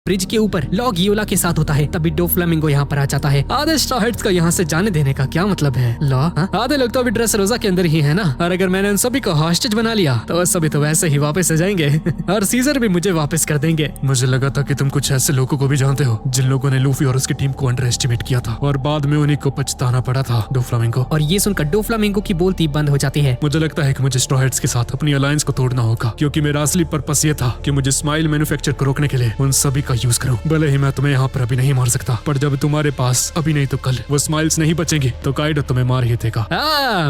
Bridge के ऊपर law गियोला के साथ होता है तभी डोफ्लामिंगो यहाँ पर आ जाता है। आधे स्ट्रॉ हैट्स का यहाँ से जाने देने का क्या मतलब है लॉ? आधे लोग तो अभी ड्रेस रोजा के अंदर ही है ना, और अगर मैंने उन सभी को हॉस्टेज बना लिया तो वो सभी तो वैसे ही वापस आ जाएंगे और सीजर भी मुझे वापस कर देंगे। मुझे लगा था कि तुम कुछ ऐसे लोगों को भी जानते हो जिन लोगों ने लूफी और उसकी टीम को अंडर एस्टिमेट किया था और बाद में उन्हीं को पछताना पड़ा था डोफ्लामिंगो। और ये सुनकर डोफ्लामिंगो की बोलती बंद हो जाती है। मुझे लगता है कि मुझे स्ट्रॉ हैट्स के साथ अपनी अलायंस को तोड़ना होगा, क्योंकि मेरा असली पर्पस ये था कि मुझे स्माइल मैन्युफैक्चर को रोकने के लिए उन सभी का यूज करूं। भले ही मैं तुम्हें यहाँ पर अभी नहीं मार सकता, पर जब तुम्हारे पास अभी नहीं तो कल वो स्माइल्स नहीं बचेंगे तो काइडो तुम्हें मार ही देगा।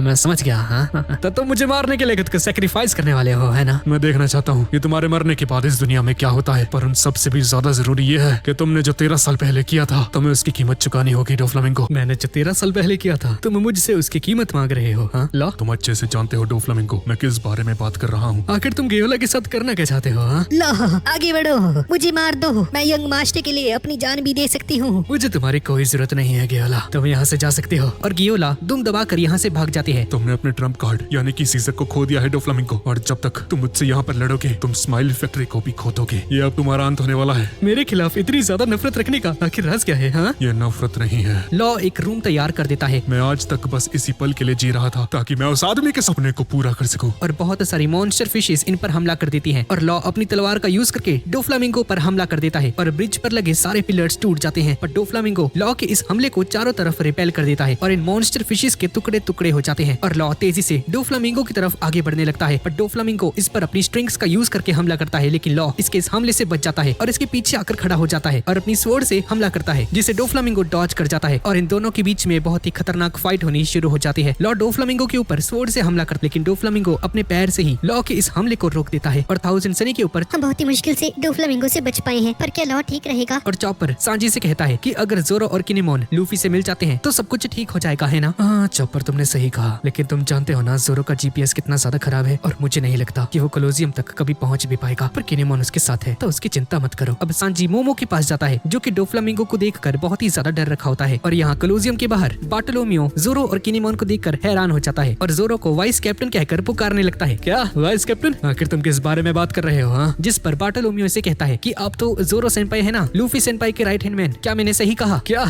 मैं समझ गया। हाँ तो तुम मुझे मारने के लिए खुद को सैक्रिफाइस करने वाले हो, है ना? मैं देखना चाहता हूँ कि तुम्हारे मरने के बाद इस दुनिया में क्या होता है, पर उन सबसे भी ज्यादा जरूरी ये है कि तुमने जो 13 साल पहले किया था तुम्हें उसकी कीमत चुकानी होगी डोफ्लामिंगो। मैंने जो 13 साल पहले किया था तुम मुझसे उसकी कीमत मांग रहे हो? हाँ लॉ, तुम अच्छे से जानते हो डोफ्लामिंगो मैं किस बारे में बात कर रहा हूँ। आखिर तुम गियोला के साथ करना क्या चाहते हो? हाँ लो आगे बढ़ो, मुझे मार दो, मैं यंग मास्टर के लिए अपनी जान भी दे सकती हूँ। मुझे तुम्हारी कोई जरूरत नहीं है गियोला, तुम यहाँ से जा सकते हो। और गियोला दुम दबाकर यहाँ से भाग जाती है। तुमने अपने ट्रम्प कार्ड यानी कि सीजर को खो दिया है डोफ्लामिंगो, और जब तक तुम मुझसे यहाँ पर लड़ोगे तुम स्माइल फैक्ट्री को भी खो दोगे। ये अब तुम्हारा अंत होने वाला है। मेरे खिलाफ इतनी ज्यादा नफरत रखने का आखिर राज क्या है? हाँ ये नफरत नहीं है। लॉ एक रूम तैयार कर देता है। मैं आज तक बस इसी पल के लिए जी रहा था ताकि मैं उस आदमी के सपने को पूरा कर सकूं। और बहुत सारी मॉन्स्टर फिशेस इन पर हमला कर देती हैं और लॉ अपनी तलवार का यूज करके डोफ्लामिंगो पर हमला कर देता है और ब्रिज पर लगे सारे पिलर्स टूट जाते हैं। पर डोफ्लामिंगो लॉ के इस हमले को चारों तरफ रिपेल कर देता है और इन मॉन्स्टर फिशेस के टुकड़े टुकड़े हो जाते हैं और लॉ तेजी से डोफ्लामिंगो की तरफ आगे बढ़ने लगता है। पर डोफ्लामिंगो इस पर अपनी स्ट्रिंग्स का यूज करके हमला करता है, लेकिन लॉ इसके इस हमले से बच जाता है और इसके पीछे आकर खड़ा हो जाता है और अपनी स्वॉर्ड से हमला करता है, जिसे डोफ्लामिंगो डॉज कर जाता है और इन दोनों के बीच में बहुत ही खतरनाक फाइट होनी शुरू हो जाती है। लॉ डोफ्लामिंगो के ऊपर स्वॉर्ड से हमला करता है, लेकिन डोफ्लामिंगो अपने पैर से ही लॉ के इस हमले को रोक देता है और थाउजेंड सनी के ऊपर हम बहुत ही मुश्किल से डोफ्लामिंगो से बच पाए हैं, पर क्या लॉ ठीक रहेगा? और चॉपर सांजी से कहता है कि अगर जोरो और किनेमोन लूफी से मिल जाते हैं तो सब कुछ ठीक हो जाएगा, है ना? हाँ चॉपर तुमने सही कहा, लेकिन तुम जानते हो ना जोरो का जीपीएस कितना ज्यादा खराब है और मुझे नहीं लगता कि वो कोलोजियम तक कभी पहुंच भी पाएगा। पर किनेमोन उसके साथ है तो उसकी चिंता मत करो। अब सांजी मोमो के पास जाता है जो कि डोफ्लामिंगो को देखकर बहुत ही ज्यादा डर रखा होता है और यहाँ कोलोजियम के बाहर बार्टोलोमियो जोरो और किनेमोन को देखकर हैरान हो जाता है और जोरो को वाइस कैप्टन कहकर पुकारने लगता है। क्या वाइस कैप्टन? आखिर तुम किस बारे में बात कर रहे हो? हाँ जिस पर बार्टोलोमियो से कहता है कि आप तो जोरो सेंपाई है ना, लूफी सेंपाई के राइट हैंड मैन, क्या मैंने सही कहा? क्या?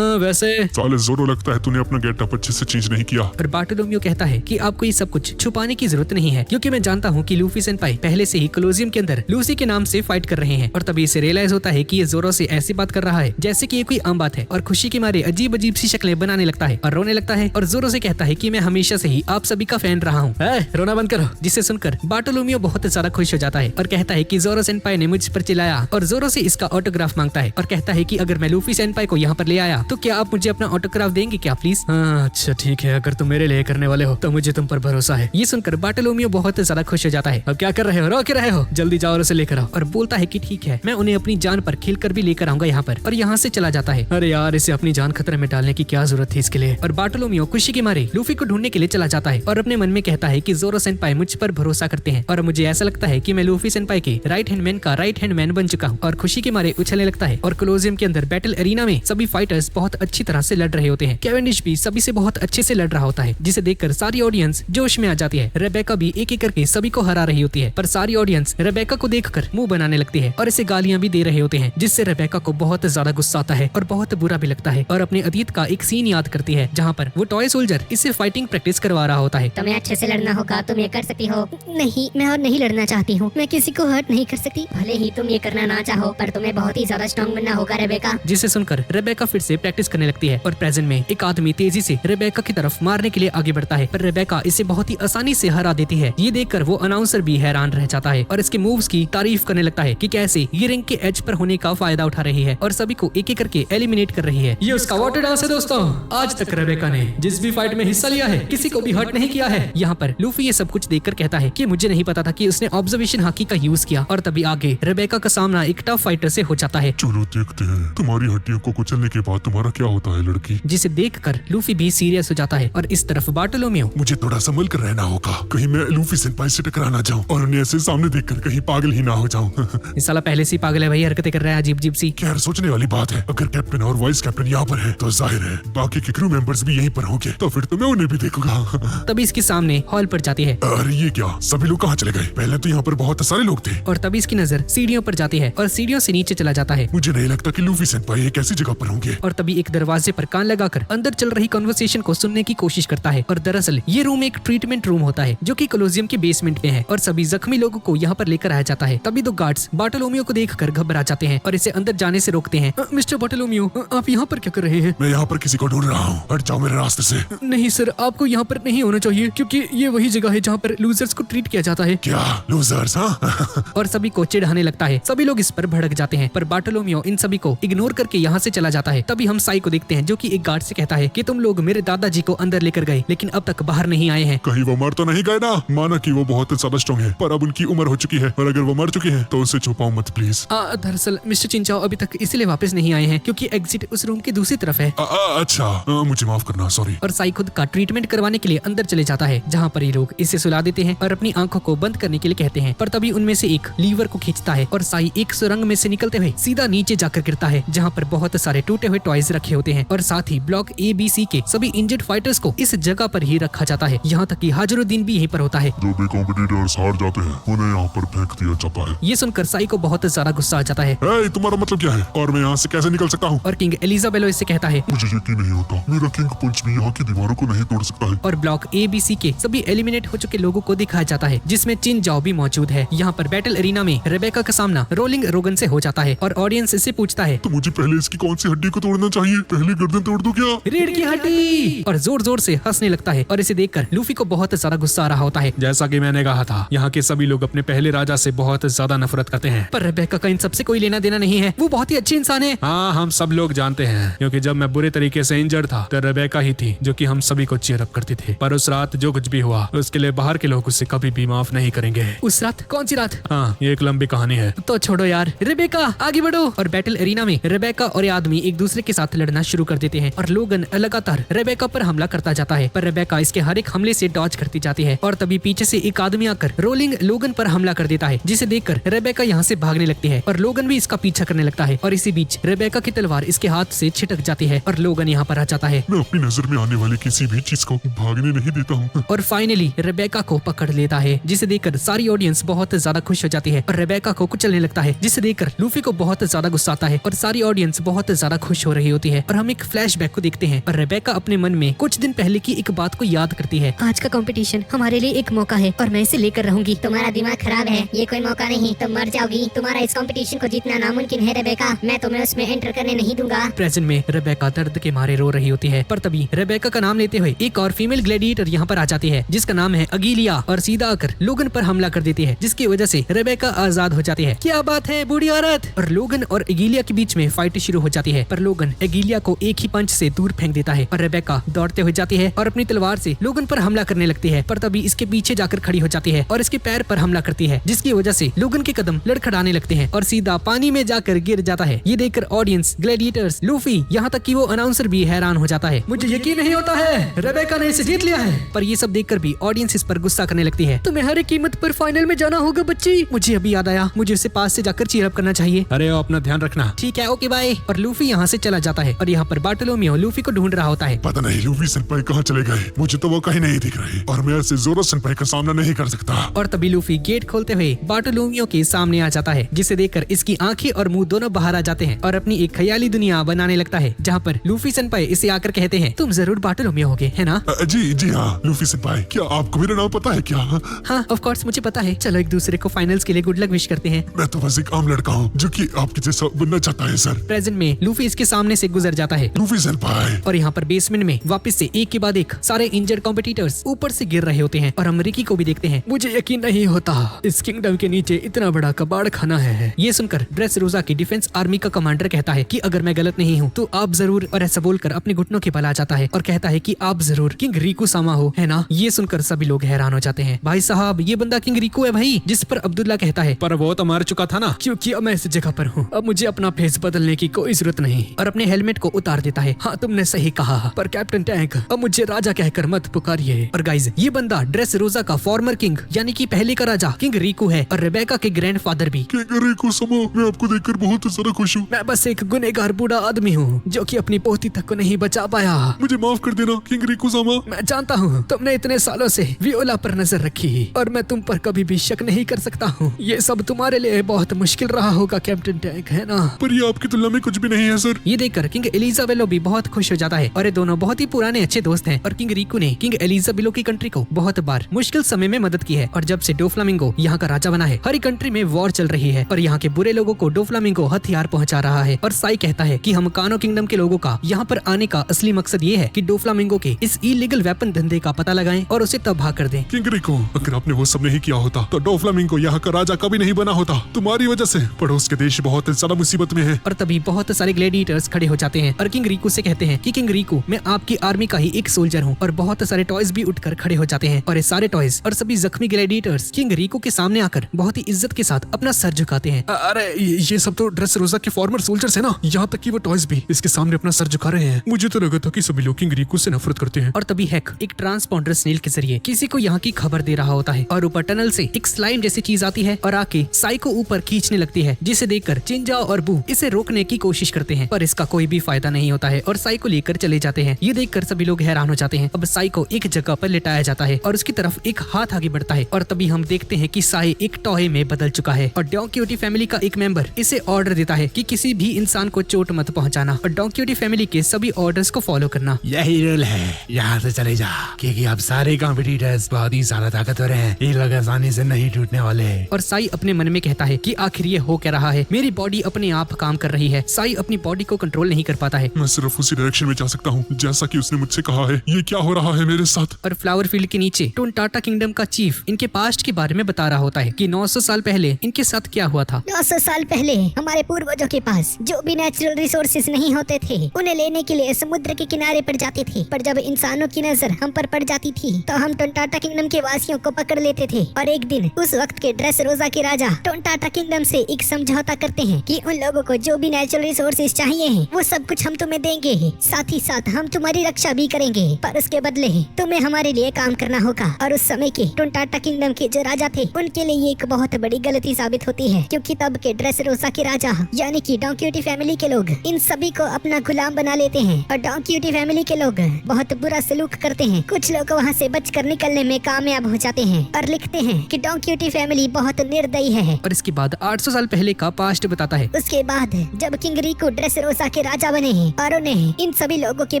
वैसे साले जोरो लगता है तूने अपना गेटअप अच्छे से चेंज नहीं किया। पर बार्टोलोमियो कहता है कि आपको ये सब कुछ छुपाने की जरूरत नहीं है, क्योंकि मैं जानता हूँ कि लूफी सेंपाई पहले से ही कोलोजियम के अंदर लूसी के नाम से फाइट कर रहे हैं। और तभी इसे रियलाइज होता है कि ये जोरो से ऐसी बात कर रहा है जैसे कि ये कोई आम बात है और खुशी के मारे अजीब अजीब सी शक्लें बनाने लगता है और रोने लगता है और जोरो से कहता है कि मैं हमेशा से ही आप सभी का फैन रहा हूँ, रोना बंद करो। जिसे सुनकर बार्टोलोमियो बहुत ज्यादा खुश हो जाता है और कहता है कि जोरो सेंपाई ने मुझ पर चिल्लाया और जोरो से इसका ऑटोग्राफ मांगता है और कहता है कि अगर मैं लूफी सेंपाई को यहाँ पर ले आया तो क्या आप मुझे अपना ऑटोग्राफ देंगे क्या प्लीज? अच्छा ठीक है, अगर तुम मेरे लिए करने वाले हो तो मुझे तुम पर भरोसा है। ये सुनकर बार्टोलोमियो बहुत ज्यादा खुश हो जाता है। अब क्या कर रहे हो, रो के रहे हो? जल्दी जाओ और उसे लेकर आओ। और बोलता है कि ठीक है, मैं उन्हें अपनी जान पर खेलकर भी लेकर आऊंगा यहाँ पर, और यहाँ से चला जाता है। अरे यार, इसे अपनी जान खतरे में डालने की क्या जरूरत थी इसके लिए? और बार्टोलोमियो खुशी के मारे लूफी को ढूंढने के लिए चला जाता है और अपने मन में कहता है कि जोरो सेंपाई मुझ पर भरोसा करते हैं और मुझे ऐसा लगता है कि मैं लूफी सेंपाई के राइट हैंड मैन का राइट हैंड मैन बन चुका हूँ। और खुशी के मारे उछलने लगता है और कोलोजियम के अंदर बैटल एरिना में सभी फाइटर्स बहुत अच्छी तरह से लड़ रहे होते हैं। कैवेंडिश भी सभी से बहुत अच्छे से लड़ रहा होता है, जिसे देखकर सारी ऑडियंस जोश में आ जाती है। रेबेका भी एक एक करके सभी को हरा रही होती है, पर सारी ऑडियंस रेबेका को देखकर मुंह बनाने लगती है और इसे गालियां भी दे रहे होते हैं, जिससे रेबेका को बहुत ज्यादा गुस्सा आता है और बहुत बुरा भी लगता है और अपने अतीत का एक सीन याद करती है जहाँ पर वो टॉय सोल्जर इसे फाइटिंग प्रैक्टिस करवा रहा होता है। तुम्हें अच्छे से लड़ना होगा, तुम ये कर सकती हो। नहीं, मैं और नहीं लड़ना चाहती हूँ, मैं किसी को हर्ट नहीं कर सकती। भले ही तुम ये करना ना चाहो, पर तुम्हें बहुत ही ज्यादा स्ट्रॉन्ग बनना होगा रेबेका। जिसे सुनकर रेबेका फिर से प्रैक्टिस करने लगती है और प्रेजेंट में एक आदमी तेजी से रेबेका की तरफ मारने के लिए आगे बढ़ता है, पर रेबेका इसे बहुत ही आसानी से हरा देती है। ये देखकर वो अनाउंसर भी हैरान रह जाता है और इसके मूव्स की तारीफ करने लगता है कि कैसे ये रिंग के एज पर होने का फायदा उठा रही है और सभी को एक एक करके एलिमिनेट कर रही है। ये उसका वाटर डांस है दोस्तों। आज तक रेबेका ने जिस भी फाइट में हिस्सा लिया है किसी को भी हर्ट नहीं किया है। यहाँ पर लूफी ये सब कुछ देखकर कहता है कि मुझे नहीं पता था कि उसने ऑब्जर्वेशन हाकी का यूज किया। और तभी आगे रेबेका का सामना एक टफ फाइटर से हो जाता है। चलो देखते हैं तुम्हारी हड्डियों को कुचलने के बाद तुम्हारा क्या होता है लड़की। जिसे देखकर लूफी भी सीरियस हो जाता है और इस तरफ बार्टोलोमियो, मुझे थोड़ा संभल कर रहना होगा, कहीं मैं लूफी सेंपाई से टकरा ना जाऊं और उन्हें ऐसे सामने देखकर कहीं पागल ही ना हो जाऊं। इस साला पहले से ही पागल है भाई, हरकतें कर रहा है अजीब अजीब सी। खैर सोचने वाली बात है, अगर कैप्टन और वाइस कैप्टन यहाँ पर है तो जाहिर है बाकी के क्रू मेंबर्स भी यहीं पर होंगे, तो फिर तो मैं उन्हें भी देखूंगा। तभी इसके सामने हॉल पर जाती है। अरे ये क्या, सभी लोग कहाँ चले गए? पहले तो यहाँ पर बहुत सारे लोग थे। और तभी इसकी नजर सीढ़ियों पर जाती है और सीढ़ियों से नीचे चला जाता है। मुझे नहीं लगता कि लूफी सेनपाई एक ऐसी जगह पर होंगे। और तभी एक दरवाजे पर कान लगाकर अंदर चल रही कन्वर्सेशन को सुनने की कोशिश करता है। और दरअसल ये रूम एक ट्रीटमेंट रूम होता है जो कि कोलोसियम के बेसमेंट में है और सभी जख्मी लोगों को यहाँ पर लेकर आया जाता है। तभी दो गार्ड्स बार्टोलोमियो को देखकर घबरा जाते हैं और इसे अंदर जाने से रोकते हैं। मिस्टर बार्टोलोमियो, आप यहाँ पर क्या कर रहे हैं? मैं यहाँ पर किसी को ढूंढ रहा हूँ, हट जाओ मेरे रास्ते से। नहीं सर, आपको यहाँ पर नहीं होना चाहिए क्योंकि ये वही जगह है जहाँ पर लूजर्स को ट्रीट किया जाता है। क्या लूजर्स? हाँ और सभी को चिढ़ाने लगता है। सभी लोग इस पर भड़क जाते हैं पर बार्टोलोमियो इन सभी को इग्नोर करके यहाँ से चला जाता है। तभी हम साई को देखते हैं जो कि एक गार्ड से कहता है कि तुम लोग मेरे दादाजी को अंदर लेकर गए लेकिन अब तक बाहर नहीं आए हैं। कहीं वो मर तो नहीं गए ना? माना कि वो बहुत ज्यादा स्ट्रॉन्ग है पर अब उनकी उम्र हो चुकी है और अगर वो मर चुके हैं तो उसे छुपाओ मत प्लीज। दरअसल मिस्टर चिंचाओ अभी तक इसलिए वापस नहीं आए हैं क्योंकि एग्जिट उस रूम की दूसरी तरफ है। अच्छा, मुझे माफ करना, सॉरी। और साई खुद का ट्रीटमेंट करवाने के लिए अंदर चले जाता है जहाँ पर ये लोग इसे सुला देते हैं और अपनी आंखों को बंद करने के लिए कहते हैं। पर तभी उनमें से एक लीवर को खींचता है और साई एक सुरंग में से निकलते हुए सीधा नीचे जाकर गिरता है जहाँ पर बहुत सारे टूटे हुए टॉयज रखे होते हैं और साथ ही ब्लॉक ABC के सभी इंजर्ड फाइटर्स को इस जगह पर ही रखा जाता है। यहाँ तक कि हाजिरुद्दीन भी यहीं पर होता है। जो भी कॉम्पिटिटर्स हार जाते हैं उन्हें यहाँ पर फेंक दिया जाता है। ये सुनकर साई को बहुत ज्यादा गुस्सा आ जाता है। तुम्हारा मतलब क्या है और मैं यहाँ से कैसे निकल सकता हूँ? और किंग एलिजाबेलो इससे कहता है, मुझे यकीन नहीं होता, मेरा किंग पंच भी यहाँ की दीवारों को नहीं तोड़ सकता है। और ब्लॉक ABC के सभी एलिमिनेट हो चुके लोगों को दिखाया जाता है जिसमें चिन जाओ भी मौजूद है। यहाँ पर बैटल एरिना में रेबेका का सामना रोलिंग रोगन से हो जाता है और ऑडियंस इससे पूछता है, तो मुझे पहले इसकी कौन सी हड्डी को तोड़ना चाहिए? पहले गर्दन तोड़ दूं क्या? रीढ़ की हड्डी। और जोर जोर से हंसने लगता है और इसे देखकर लूफी को बहुत ज्यादा गुस्सा आ रहा होता है। जैसा कि मैंने कहा था, यहाँ के सभी लोग अपने पहले राजा से बहुत ज्यादा नफरत करते हैं। पर रेबेका का इन सबसे कोई लेना देना नहीं है, वो बहुत ही अच्छी इंसान है। हाँ, हम सब लोग जानते हैं क्योंकि जब मैं बुरे तरीके से इंजर्ड था तो रेबेका ही थी जो कि हम सभी को चीयर अप करती थी। पर उस रात जो कुछ भी हुआ उसके लिए बाहर के लोग उसे कभी भी माफ नहीं करेंगे। उस रात? कौन सी रात? हाँ, ये एक लंबी कहानी है। तो छोड़ो यार, रेबेका आगे बढ़ो। और बैटल एरिना में रेबेका और ये आदमी एक दूसरे के साथ लड़ना शुरू कर देते हैं और लोगन लगातार रेबेका पर हमला करता जाता है पर रेबेका इसके हर एक हमले से डॉज करती जाती है। और तभी पीछे से एक आदमी आकर रोलिंग लोगन पर हमला कर देता है जिसे देखकर रेबेका यहाँ से भागने लगती है और लोगन भी इसका पीछा करने लगता है। और इसी बीच रेबेका की तलवार इसके हाथ से छिटक जाती है और लोगन यहाँ पर आ जाता है। मैं अपनी नजर में आने वाली किसी भी चीज को भागने नहीं देता हूँ। और फाइनली रेबेका को पकड़ लेता है जिसे देखकर सारी ऑडियंस बहुत ज्यादा खुश हो जाती है और रेबेका को कुचलने लगता है जिसे देखकर लूफी को बहुत ज्यादा गुस्सा आता है और सारी ऑडियंस बहुत ज्यादा खुश हो रही होती है। और हम एक फ्लैशबैक को देखते हैं और रेबेका अपने मन में कुछ दिन पहले की एक बात को याद करती है। आज का कंपटीशन हमारे लिए एक मौका है और मैं इसे लेकर रहूंगी। तुम्हारा दिमाग खराब है, ये कोई मौका नहीं, तुम मर जाओगी। तुम्हारा इस कंपटीशन को जीतना नामुमकिन है रेबेका, मैं तुम्हें उसमें एंटर करने नहीं दूंगा। प्रेजेंट में रेबेका दर्द के मारे रो रही होती है पर तभी रेबेका का नाम लेते हुए एक और फीमेल ग्लैडिएटर यहाँ पर आ जाती है जिसका नाम है अगीलिया और सीधा आकर लोगन पर हमला कर देती है जिसकी वजह से रेबेका आजाद हो जाती है। क्या बात है बूढ़ी औरत। और लोगन और एगिलिया के बीच में फाइट शुरू हो जाती है पर लोगन एगिलिया को एक ही पंच से दूर फेंक देता है और रेबेका दौड़ते हुए जाती है और अपनी तलवार से लोगन पर हमला करने लगती है पर तभी इसके पीछे जाकर खड़ी हो जाती है और इसके पैर पर हमला करती है जिसकी वजह से लोगन के कदम लड़खड़ाने लगते हैं और सीधा पानी में जाकर गिर जाता है। ये देखकर ऑडियंस, ग्लैडिएटर्स, लूफी, यहाँ तक कि वो अनाउंसर भी हैरान हो जाता है। मुझे यकीन नहीं होता है, रेबेका ने इसे जीत लिया है। पर ये सब देखकर भी ऑडियंस इस पर गुस्सा करने लगती है। तुम्हें हर एक कीमत पर फाइनल में जाना होगा बच्ची। मुझे अभी याद आया, मुझे उससे पास से जाकर चीयर अप करना चाहिए। अरे अपना ध्यान रखना। ठीक है, ओके बाय। और लूफी यहाँ से चला जाता है और यहाँ पर बार्टोलोमियो लूफी को ढूंढ रहा होता है। पता नहीं लूफी सेनपाई कहाँ चले गए, मुझे तो वो कहीं नहीं दिख रहे और मैं ऐसे जोरो सेनपाई का सामना नहीं कर सकता। और तभी लूफी गेट खोलते हुए बार्टोलोमियो के सामने आ जाता है जिसे देखकर इसकी आंखें और मुंह दोनों बाहर आ जाते हैं और अपनी एक ख्याली दुनिया बनाने लगता है जहाँ पर लूफी सेनपाई इसे आकर कहते हैं, तुम जरूर बार्टोलोमियो होगे, है ना? जी हाँ लूफी सेनपाई, क्या आपको मेरा नाम पता है क्या? हाँ ऑफ कोर्स मुझे पता है। चलो एक दूसरे को फाइनल्स के लिए गुड लक विश करते हैं। मैं तो बस एक आम लड़का हूँ जो कि आपके जैसा बनना चाहता है सर। प्रेजेंट में लूफी इसके सामने से गुजर जाता है। लूफी सेनपाई। और यहाँ पर बेसमेंट में वापस से एक के बाद एक सारे इंजर्ड कॉम्पिटिटर्स ऊपर से गिर रहे होते हैं और हम रिकी को भी देखते हैं। मुझे यकीन नहीं होता इस किंगडम के नीचे इतना बड़ा कबाड़ खाना है। ये सुनकर ड्रेस रोजा की डिफेंस आर्मी का कमांडर कहता है कि अगर मैं गलत नहीं हूँ तो आप जरूर, और ऐसा बोलकर अपने घुटनों के बल आ जाता है और कहता है कि आप जरूर किंग रिकू सामा हो, है ना? ये सुनकर सभी लोग हैरान हो जाते हैं। भाई साहब ये बंदा किंग रिकू है भाई। जिस पर अब्दुल्ला कहता है, पर वो तो मर चुका था ना। क्योंकि अब मैं इस जगह पर हूँ, अब मुझे अपना फेस बदलने की कोई जरूरत नहीं। और अपने हेलमेट को उतार देता है। हाँ तुमने सही कहा, पर कैप्टन टैंक अब मुझे राजा कहकर मत पुकारिए। और गाइज ये बंदा ड्रेस रोजा का फॉर्मर किंग यानी कि पहले का राजा किंग रिकू है और रेबेका के ग्रैंडफादर भी। किंग रिकू सामा, मैं आपको देखकर बहुत ज्यादा खुश हूँ। मैं बस एक गुनहगार बूढ़ा आदमी हूँ जो कि अपनी पोती तक को नहीं बचा पाया। मुझे माफ कर देना किंग रिकू सामा। मैं जानता हूँ तुमने इतने सालों से वियोला पर नजर रखी और मैं तुम पर कभी भी शक नहीं कर सकता हूँ। ये सब तुम्हारे लिए बहुत मुश्किल रहा होगा कैप्टन टैंक, है ना? पर ये आपकी तुलना में कुछ भी नहीं है सर। ये देखकर किंग एलिजाबेलो भी बहुत खुश हो जाता है और ये दोनों बहुत ही पुराने अच्छे दोस्त हैं। और किंग रिको ने किंग एलिजाबेलो की कंट्री को बहुत बार मुश्किल समय में मदद की है और जब से डोफ्लामिंगो यहाँ का राजा बना है, हर कंट्री में वॉर चल रही है और यहाँ के बुरे लोगों को डोफ्लामिंगो हथियार पहुँचा रहा है। और साई कहता है कि हम कानो किंगडम के लोगों का यहाँ पर आने का असली मकसद ये है कि डोफ्लामिंगो के इस इलीगल वेपन धंधे का पता लगाएं और उसे तबाह कर दें। किंग रिको, अगर आपने वो सब नहीं किया होता तो डोफ्लामिंगो यहाँ का राजा कभी नहीं बना होता। तुम्हारी वजह से पड़ोस के देश बहुत ज्यादा मुसीबत में है। और तभी बहुत सारे ग्लैडिएटर्स खड़े हो जाते हैं और किंग रिको से कहते हैं कि किंग रिको, मैं आपकी आर्मी का ही एक सोल्जर हूँ। और बहुत सारे टॉयज भी उठकर खड़े हो जाते हैं और ये सारे टॉयज और सभी जख्मी ग्लैडिएटर्स किंग रिको के सामने आकर बहुत ही इज्जत के साथ अपना सर झुकाते हैं। अरे ये सब तो ड्रेस रोजा के फॉर्मर सोल्जर्स है ना, यहाँ तक कि वो टॉयज भी इसके सामने अपना सर झुका रहे हैं। मुझे तो लगा था कि सभी लोग किंग रिको से नफरत करते हैं। और तभी हैक एक ट्रांसपॉन्डर स्नेल के जरिए किसी को यहाँ की खबर दे रहा होता है और ऊपर टनल से एक स्लाइम जैसी चीज आती है और आके साई को ऊपर खींचने लगती है, जिसे देखकर चिंजा और बू इसे रोकने की कोशिश करते हैं पर इसका कोई भी फायदा नहीं होता है और साई को लेकर चले जाते हैं। ये देखकर सभी लोग हैरान हो जाते हैं। अब साई को एक जगह पर लिटाया जाता है और उसकी तरफ एक हाथ आगे बढ़ता है और तभी हम देखते हैं कि साई एक टॉय में बदल चुका है और डॉन्क्यूटी फैमिली का एक मेंबर इसे ऑर्डर देता है कि किसी भी इंसान को चोट मत पहुंचाना और डॉन्क्यूटी फैमिली के सभी ऑर्डर्स को फॉलो करना। यही रूल है, यहाँ से चले जा, क्योंकि अब सारे कॉम्पिटिटर्स बहुत ही ज्यादा ताकतवर हैं, ये लोग आसानी से नहीं टूटने वाले। और साई अपने मन में कहता है कि आखिर ये हो क्या रहा है, मेरी बॉडी अपने आप काम कर रही है। साई अपनी बॉडी को कंट्रोल नहीं कर पाता है। मैं सिर्फ उसी डायरेक्शन में जा सकता हूँ जैसा कि उसने मुझसे कहा है। ये क्या हो रहा है मेरे साथ? और फ्लावर फील्ड के नीचे टोंटाटा किंगडम का चीफ इनके पास्ट के बारे में बता रहा होता है कि 900 साल पहले इनके साथ क्या हुआ था। 900 साल पहले हमारे पूर्वजों के पास जो भी नेचुरल रिसोर्सेज नहीं होते थे, उन्हें लेने के लिए समुद्र के किनारे पर जाते थे। पर जब इंसानों की नजर हम पर पड़ जाती थी तो हम टोंटाटा किंगडम के वासियों को पकड़ लेते थे। और एक दिन उस वक्त के ड्रेस रोजा के राजा टोंटाटा किंगडम से एक समझौता करते हैं कि उन लोगों को जो भी नेचुरल रिसोर्सेज चाहिए हैं, वो सब कुछ हम तुम्हें देंगे, साथ ही साथ हम तुम्हारी रक्षा भी करेंगे, पर उसके बदले तुम्हें हमारे लिए काम करना होगा। और उस समय के टोंटाटा किंगडम के जो राजा थे, उनके लिए ये एक बहुत बड़ी गलती साबित होती है, क्योंकि तब के ड्रेस रोजा के राजा यानी कि डॉन्क्यूटी फैमिली के लोग इन सभी को अपना गुलाम बना लेते हैं और डॉन्क्यूटी फैमिली के लोग बहुत बुरा सलूक करते हैं। कुछ लोग वहाँ से बचकर निकलने में कामयाब हो जाते हैं और लिखते हैं कि डॉन्क्यूटी फैमिली बहुत निर्दयी है। और इसके बाद 800 साल पहले का पास्ट बताता है। उसके बाद जब किंग रिको ड्रेस रोजा के राजा बने और उन्हें इन सभी लोगों के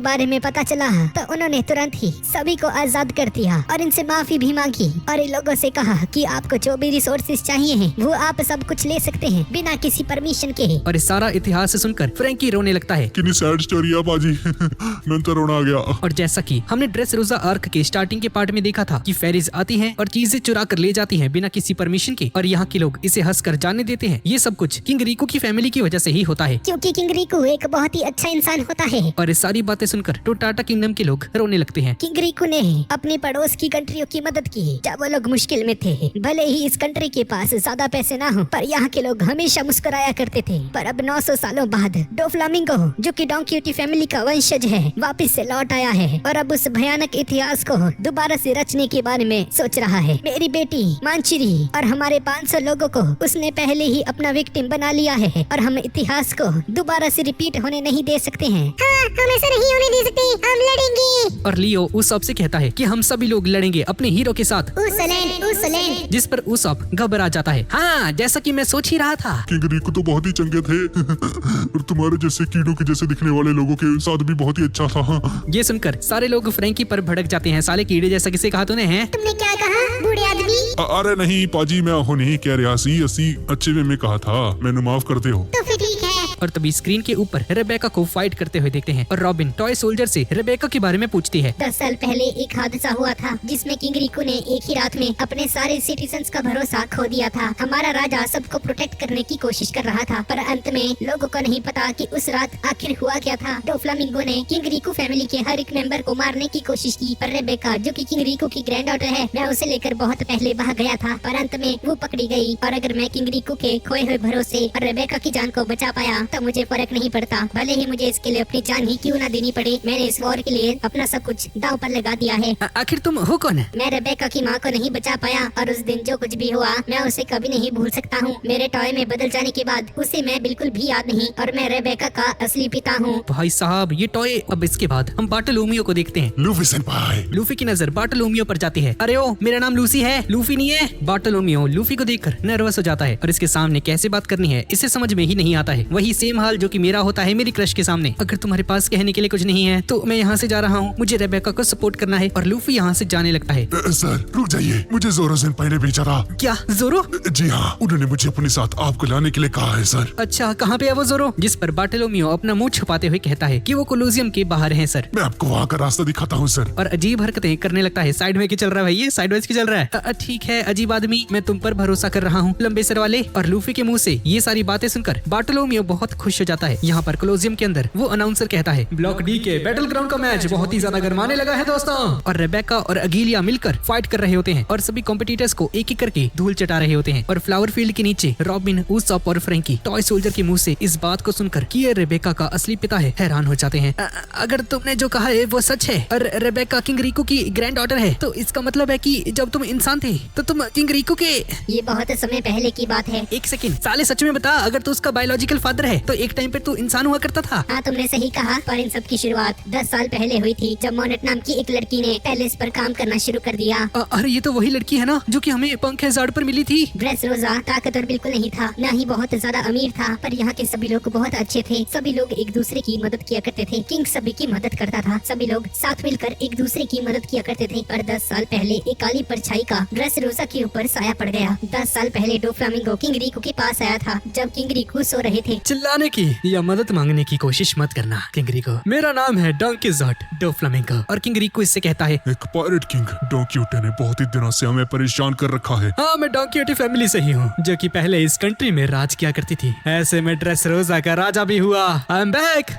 बारे में पता चला तो उन्होंने तुरंत ही सभी को आजाद कर दिया और इनसे माफी भी मांगी और इन लोगों से कहा कि आपको जो भी रिसोर्सेज चाहिए हैं वो आप सब कुछ ले सकते हैं बिना किसी परमिशन के। और इस सारा इतिहास सुनकर फ्रैंकी रोने लगता है। कितनी सैड स्टोरी है बाजी। मैं तो रोना आ गया। और जैसा कि हमने ड्रेस रोजा आर्क के स्टार्टिंग के पार्ट में देखा था कि फेरीज आती हैं और चीजें चुरा कर ले जाती हैं बिना किसी परमिशन के और यहाँ के लोग इसे हंसकर जाने देते हैं। ये सब कुछ किंग रिको की फैमिली की वजह से ही होता है, क्योंकि किंग रिको एक बहुत ही अच्छा इंसान होता है। और ये सारी बातें सुनकर टोंटाटा किंगडम के लोग रोने लगते हैं। किंग रिको ने अपनी पड़ोस की कंट्रियों की मदद की जब वो लोग मुश्किल में थे। भले ही इस कंट्री के पास ज्यादा पैसे ना हो, पर यहाँ के लोग हमेशा मुस्कुराया करते थे। पर अब 900 सालों बाद डोफ्लामिंगो, जो कि डॉन्क्यूटी फैमिली का वंशज है, वापस से लौट आया है और अब उस भयानक इतिहास को दोबारा से रचने के बारे में सोच रहा है। मेरी बेटी मांचिरी और हमारे 500 लोगों को उसने पहले ही अपना विक्टिम बना लिया है और हम इतिहास को दोबारा से रिपीट होने नहीं दे सकते हैं। हाँ, हम ऐसा नहीं होने दे सकते, हम लड़ेंगे। और लियो उसॉप से कहता है कि हम सभी लोग लड़ेंगे अपने हीरो के साथ। उस जिस पर उसॉप घबरा जाता है। हाँ, जैसा कि मैं सोच ही रहा था। किंग रिको तो बहुत ही चंगे थे और तुम्हारे जैसे कीड़ों के जैसे दिखने वाले लोगों के साथ भी बहुत ही अच्छा था। ये सुनकर सारे लोग फ्रैंकी पर भड़क जाते हैं। साले कीड़े जैसा किसे कहा तूने? हैं? तुमने क्या कहा बूढ़े आदमी? अरे नहीं पाजी, मैं हो नहीं कह रहा सी, असी अच्छे वे में कहा था, मैंने माफ करते हो। तो फिर ठीक है। और तभी स्क्रीन के ऊपर रेबेका को फाइट करते हुए देखते हैं और रॉबिन टॉय सोल्जर से रेबेका के बारे में पूछती है। 10 साल पहले एक हादसा हुआ था जिसमें किंग रिको ने एक ही रात में अपने सारे सिटीजन्स का भरोसा खो दिया था। हमारा राजा सबको प्रोटेक्ट करने की कोशिश कर रहा था, पर अंत में लोगों को नहीं पता कि उस रात आखिर हुआ क्या था। डोफ्लामिंगो ने किंग रिको फैमिली के हर एक मेंबर को मारने की कोशिश की, पर रेबेका, जो कि किंग रिको की ग्रैंड डॉटर है, मैं उसे लेकर बहुत पहले भाग गया था, पर अंत में वो पकड़ी गई। और अगर मैं किंग रिको के खोए हुए भरोसे और रेबेका की जान को बचा पाया तो मुझे फर्क नहीं पड़ता, भले ही मुझे इसके लिए अपनी जान ही क्यों ना देनी पड़े। मैंने इस वॉर के लिए अपना सब कुछ दांव पर लगा दिया है। आखिर तुम हो कौन है? मैं रेबेका की माँ को नहीं बचा पाया और उस दिन जो कुछ भी हुआ मैं उसे कभी नहीं भूल सकता हूँ। मेरे टॉय में बदल जाने के बाद उसे मैं बिल्कुल भी याद नहीं और मैं रेबेका का असली पिता हूँ। भाई साहब ये टॉय। अब इसके बाद हम बार्टोलोमियो को देखते हैं। Luffy senpai. लूफी की नजर बार्टोलोमियो पर जाती है। अरे ओ, मेरा नाम लूसी है, लूफी नहीं है। बार्टोलोमियो लूफी को देखकर नर्वस हो जाता है और इसके सामने कैसे बात करनी है इसे समझ में ही नहीं आता है। वही सेम हाल जो कि मेरा होता है मेरी क्रश के सामने। अगर तुम्हारे पास कहने के लिए कुछ नहीं है तो मैं यहाँ से जा रहा हूँ, मुझे रेबेका को सपोर्ट करना है। और लूफी यहाँ से जाने लगता है। सर रुक जाइए, मुझे जोरो सेंपाई ने भेजा था। क्या जोरो? जी हाँ, उन्होंने मुझे अपने साथ आपको लाने के लिए कहा है सर। अच्छा, कहाँ पे है वो जोरो? जिस पर बार्टोलोमियो अपना मुंह छुपाते हुए कहता है कि वो कोलोसियम के बाहर हैं सर। मैं आपको वहाँ का रास्ता दिखाता हूँ सर। और अजीब हरकतें करने लगता है। साइड में की चल रहा है भाई, ये साइडवेज की चल रहा है। ठीक है अजीब आदमी, मैं तुम पर भरोसा कर रहा हूँ लंबे सर वाले। और लूफी के मुंह से ये सारी बातें सुनकर बार्टोलोमियो बहुत खुश हो जाता है। यहाँ पर कोलोसियम के अंदर वो अनाउंसर कहता है, ब्लॉक डी के बैटल ग्राउंड का मैच बहुत ही ज्यादा गरमाने लगा है दोस्तों। और रेबेका और अगीलिया मिलकर फाइट कर रहे होते हैं और सभी कॉम्पिटिटर्स को एक एक करके धूल चटा रहे होते हैं। और फ्लावर फील्ड के नीचे रॉबिन, ऊसॉप और फ्रैंकी टॉय सोल्जर के मुंह से इस बात को सुनकर कि ये रेबेका का असली पिता है हैरान हो जाते हैं। अगर तुमने जो कहा है वो सच है और रेबेका किंग रिको की ग्रैंड डॉटर है तो इसका मतलब है कि जब तुम इंसान थे तो तुम किंग रिको के। ये बहुत समय पहले की बात है। एक सेकंड साले, सच में बता, अगर तू उसका बायोलॉजिकल फादर है तो एक टाइम पे तू इंसान हुआ करता था। हाँ तुमने सही कहा, पर इन सब की शुरुआत 10 साल पहले हुई थी जब मोनेट नाम की एक लड़की ने पैलेस पर काम करना शुरू कर दिया। अरे ये तो वही लड़की है ना जो कि हमें पंख झाड़ पर मिली थी। ड्रेस रोजा ताकतवर बिल्कुल नहीं था, न ही बहुत ज्यादा अमीर था, पर यहाँ के सभी लोग बहुत अच्छे थे। सभी लोग एक दूसरे की मदद किया करते थे। किंग सभी की मदद करता था, सभी लोग साथ मिलकर एक दूसरे की मदद किया करते थे। पर 10 साल पहले एक काली परछाई का ड्रेस रोजा के ऊपर साया पड़ गया। 10 साल पहले डोफ्लामिंगो किंग रिको के पास आया था जब किंग रिको सो रहे थे। चिल्लाने की या मदद मांगने की कोशिश मत करना किंग रिको। मेरा नाम है डोंकीजॉट डोफ्लामिंगो। और किंग रिको इससे कहता है, एक पायरेट किंग डोंक्यूटे ने बहुत ही दिनों से हमें परेशान कर रखा है। हाँ मैं डोंक्यूटे फैमिली से ही हूँ जो कि पहले इस कंट्री में राज किया करती थी। ऐसे में ड्रेस रोजा का राजा भी हुआ। I am back.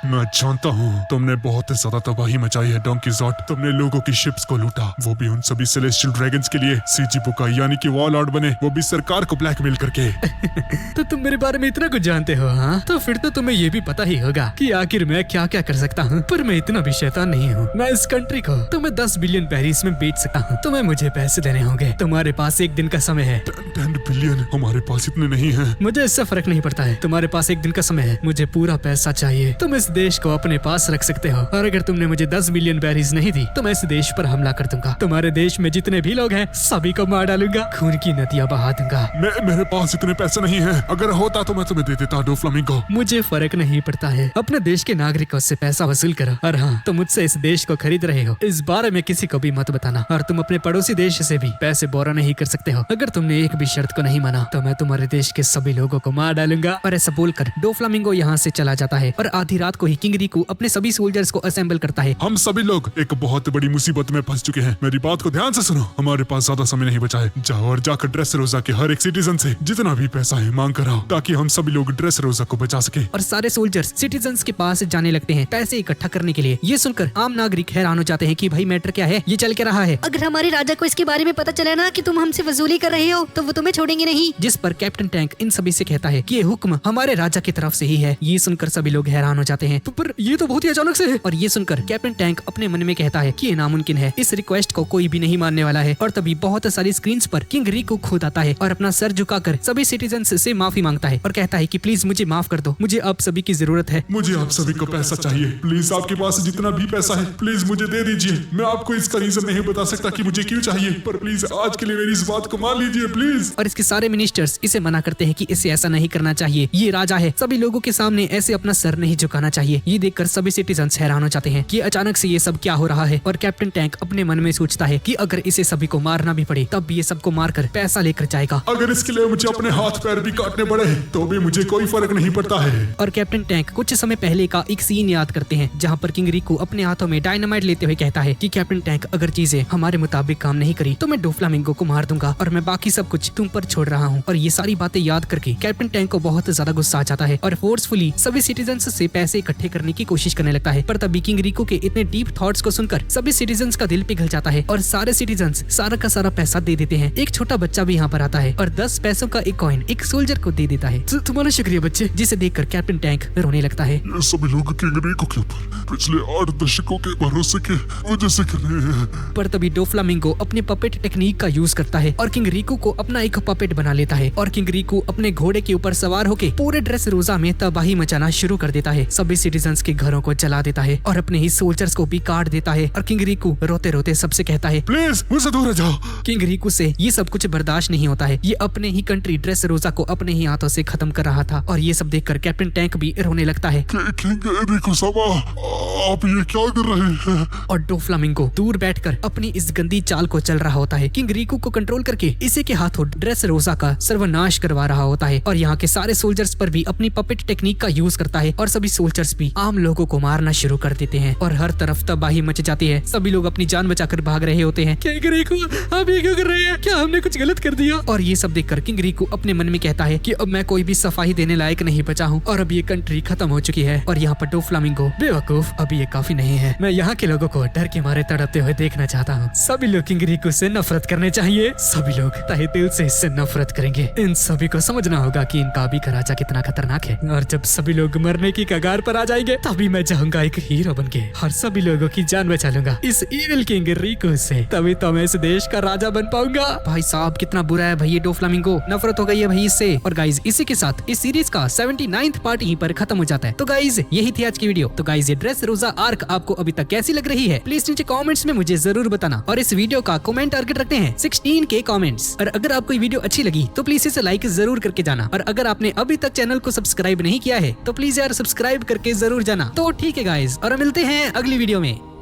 मैं जानता हूँ तुमने बहुत ज्यादा तबाही मचाई है डोंकीजॉट। तुमने लोगों की शिप्स को लूटा, वो भी उन सभी सेलेस्टियल ड्रैगन्स के लिए। सीजीबुका यानी कि वॉरलॉर्ड बने, वो भी सरकार को ब्लैकमेल करके। तो तुम मेरे बारे में इतना कुछ जानते हो? हाँ तो फिर तो तुम्हें ये भी पता ही होगा कि आखिर मैं क्या क्या कर सकता हूँ। पर मैं इतना भी शैतान नहीं हूँ। मैं इस कंट्री को तुम्हें 10 बिलियन पैरिस में बेच सकता हूँ। तुम्हें मुझे पैसे देने होंगे। तुम्हारे पास एक दिन का समय है। 10 बिलियन? हमारे पास इतने नहीं है। मुझे इससे फर्क नहीं पड़ता है, तुम्हारे पास एक दिन का समय है। मुझे पूरा पैसा चाहिए। तुम इस देश को अपने पास रख सकते हो और अगर तुमने मुझे 10 बिलियन पैरिस नहीं दी तो मैं इस देश पर हमला कर दूंगा। तुम्हारे देश में जितने भी लोग हैं सभी को मार डालूंगा, खून की नदियां बहा दूंगा। मेरे पास इतने पैसे नहीं है। अगर होता तो मैं तुम्हें दे देता डोफ्लामिंगो। मुझे फर्क नहीं पड़ता है, अपने देश के नागरिकों से पैसा वसूल करो। और हाँ, तुम मुझसे इस देश को खरीद रहे हो इस बारे में किसी को भी मत बताना। और तुम अपने पड़ोसी देश से भी पैसे बोरा नहीं कर सकते हो। अगर तुमने एक भी शर्त को नहीं माना तो मैं तुम्हारे देश के सभी लोगों को मार डालूंगा। और ऐसा बोलकर डोफ्लामिंगो यहाँ से चला जाता है और आधी रात को ही किंग रिको अपने सभी सोल्जर्स को असेंबल करता है। हम सभी लोग एक बहुत बड़ी मुसीबत में फंस चुके हैं। मेरी बात को ध्यान से सुनो, हमारे पास ज्यादा समय नहीं बचा है। जाओ और जाकर ड्रेस रोजा के हर एक सिटीजन से जितना भी पैसा है मांग कर आओ ताकि हम सभी लोग ड्रेस रोजा को बचा सके। और सारे सोल्जर्स सिटीजन्स के पास जाने लगते हैं पैसे इकट्ठा करने के लिए। ये सुनकर आम नागरिक हैरान हो जाते हैं कि भाई मैटर क्या है, ये चल के रहा है। अगर हमारे राजा को इसके बारे में पता चला ना कि तुम हमसे वसूली कर रहे हो तो वो तुम्हें छोड़ेंगे नहीं। जिस पर कैप्टन टैंक इन सभी से कहता है कि ये हुक्म हमारे राजा की तरफ से ही है। ये सुनकर सभी लोग हैरान हो जाते हैं। तो पर ये तो बहुत ही अचानक से है। और ये सुनकर कैप्टन टैंक अपने मन में कहता है कि ये नामुमकिन है, इस रिक्वेस्ट को कोई भी नहीं मानने वाला है। और तभी बहुत सारी स्क्रीन्स पर किंग रिको खुद आता है और अपना सर झुकाकर सभी सिटीजन्स से माफी मांगता है और कहता है कि प्लीज मुझे माफ कर दो, मुझे आप सभी की जरूरत है। मुझे आप सभी को पैसा चाहिए, प्लीज आपके पास जितना भी पैसा है प्लीज मुझे दे दीजिए। मैं आपको इसका रीजन नहीं बता सकता कि मुझे क्यों चाहिए, पर प्लीज आज के लिए मेरी इस बात को मान लीजिए प्लीज। और इसके सारे मिनिस्टर्स इसे मना करते हैं कि इसे ऐसा नहीं करना चाहिए, ये राजा है, सभी लोगों के सामने ऐसे अपना सर नहीं झुकाना चाहिए। ये देखकर सभी सिटीजन्स हैरान हो जाते हैं कि अचानक से ये सब क्या हो रहा है। और कैप्टन टैंक अपने मन में सोचता है कि अगर इसे सभी को मारना भी पड़े तब भी ये सबको मारकर पैसा लेकर जाएगा। अगर इसके लिए मुझे अपने हाथ पैर भी काटने पड़े तो भी मुझे कोई फर्क नहीं पड़ता है। और कैप्टन टैंक कुछ समय पहले का एक सीन याद करते हैं जहाँ पर किंग रिको अपने हाथों में डायनामाइट लेते हुए कहता है कि कैप्टन टैंक अगर चीजें हमारे मुताबिक काम नहीं करी तो मैं डोफ्लामिंगो को मार दूंगा और मैं बाकी सब कुछ तुम पर छोड़ रहा हूँ। और ये सारी बातें याद करके कैप्टन टैंक को बहुत ज्यादा गुस्सा आ जाता है और फोर्सफुली सभी सिटीजन्स से पैसे इकट्ठे करने की कोशिश करने लगता है। पर तभी किंग रिको के इतने डीप थॉट्स को सुनकर सभी सिटीजन्स का दिल पिघल जाता है और सारे सिटीजन्स सारा का सारा पैसा दे देते हैं। एक छोटा बच्चा भी यहाँ पर आता है और 10 पैसों का एक कॉइन एक सोल्जर को दे देता है। तुम्हारा शुक्रिया बच्चे। जिसे देखकर कैप्टन टैंक रोने लगता है। ये सभी लोग किंग रिको के ऊपर पिछले 8 दशकों के भरोसे के वजह से कर रहे हैं। पर तभी डोफ्लामिंगो अपने पपेट टेक्निक का यूज करता है और किंग रिको को अपना एक पपेट बना लेता है और किंग रिको अपने घोड़े के ऊपर सवार होकर पूरे ड्रेस रोजा में तबाही मचाना शुरू कर देता है। सभी सिटीजन्स के घरों को जला देता है और अपने ही सोल्जर्स को भी काट देता है और किंग रिको रोते रोते सबसे कहता है, प्लीज मुझसे दूर रह जाओ। किंग रिको से ये सब कुछ बर्दाश्त नहीं होता है। ये अपने ही कंट्री ड्रेस रोजा को अपने ही हाथों से खत्म कर रहा था और ये सब देखकर कैप्टन टैंक भी रोने लगता है। किंग रिको साहब, आप ये क्या कर रहे हैं? और डोफ्लामिंगो दूर बैठकर अपनी इस गंदी चाल को चल रहा होता है। किंग रिको को कंट्रोल करके इसी के हाथों ड्रेस रोजा का सर्वनाश करवा रहा होता है और यहाँ के सारे सोल्जर्स पर भी अपनी पपेट टेक्निक का यूज करता है और सभी सोल्जर्स भी आम लोगों को मारना शुरू कर देते हैं और हर तरफ तबाही मच जाती है। सभी लोग अपनी जान बचाकर भाग रहे होते हैं। किंग रिको, आप ये क्यों कर रहे हैं? क्या हमने कुछ गलत कर दिया? और ये सब देखकर किंग रिको अपने मन में कहता है कि अब मैं कोई भी सफाई देने लायक नहीं बचा हूँ और अब ये कंट्री खत्म हो चुकी है। और यहाँ पर डोफ्लामिंगो, बेवकूफ, अभी ये काफी नहीं है। मैं यहाँ के लोगों को डर के मारे तड़पते हुए देखना चाहता हूँ। सभी लोग किंग रिको से नफरत करने चाहिए। सभी लोग तहे दिल से इससे नफरत करेंगे। इन सभी को समझना होगा कि इनका भी राजा कितना खतरनाक है और जब सभी लोग मरने की कगार पर आ जाएंगे तभी मैं जाऊंगा एक हीरो बनके और सभी लोगों की जान बचा लूंगा इस इविल किंग रिको से। तभी तो मैं इस देश का राजा बन पाऊंगा। भाई साहब कितना बुरा है भाई ये डोफ्लामिंगो, नफरत हो गई है भाई इससे। और गाइज इसी के साथ इस सीरीज का 79th पार्ट यहीं पर खत्म हो जाता है। तो गाइज यही थी आज की वीडियो। तो गाइज ये ड्रेस रोजा आर्क आपको अभी तक कैसी लग रही है प्लीज नीचे कमेंट्स में मुझे जरूर बताना और इस वीडियो का कमेंट टारगेट रखते हैं 16 के कमेंट्स। और अगर आपको ये वीडियो अच्छी लगी तो प्लीज इसे लाइक जरूर करके जाना और अगर आपने अभी तक चैनल को सब्सक्राइब नहीं किया है तो प्लीज यार सब्सक्राइब करके जरूर जाना। तो ठीक है गाइज और मिलते हैं अगली वीडियो में।